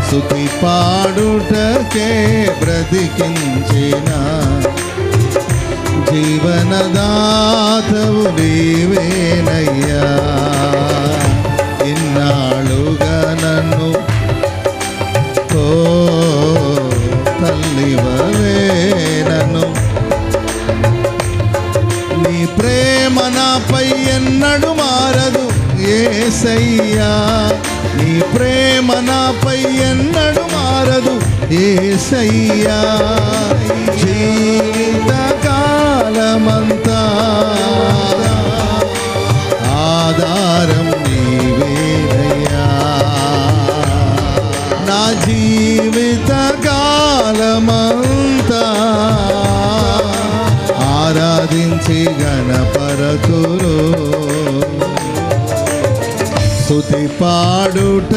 స్తుతి పాడుటకే బ్రతికించిన జీవనదాతవు నీవేనయ్యా. ఇన్నాళ్ళుగా నన్ను తల్లివలే నన్ను నీ ప్రేమ నాపై ఎన్నడు మారదు యేసయ్యా. నీ ప్రేమ నాపై ఎన్నడు మారదు యేసయ్యా. జీవితకాలమంతా ఆధారం నీవేనయ్యా. నా జీవితకాలమంతా ఆరాధించి గణపరతులు స్తుతి పాడుట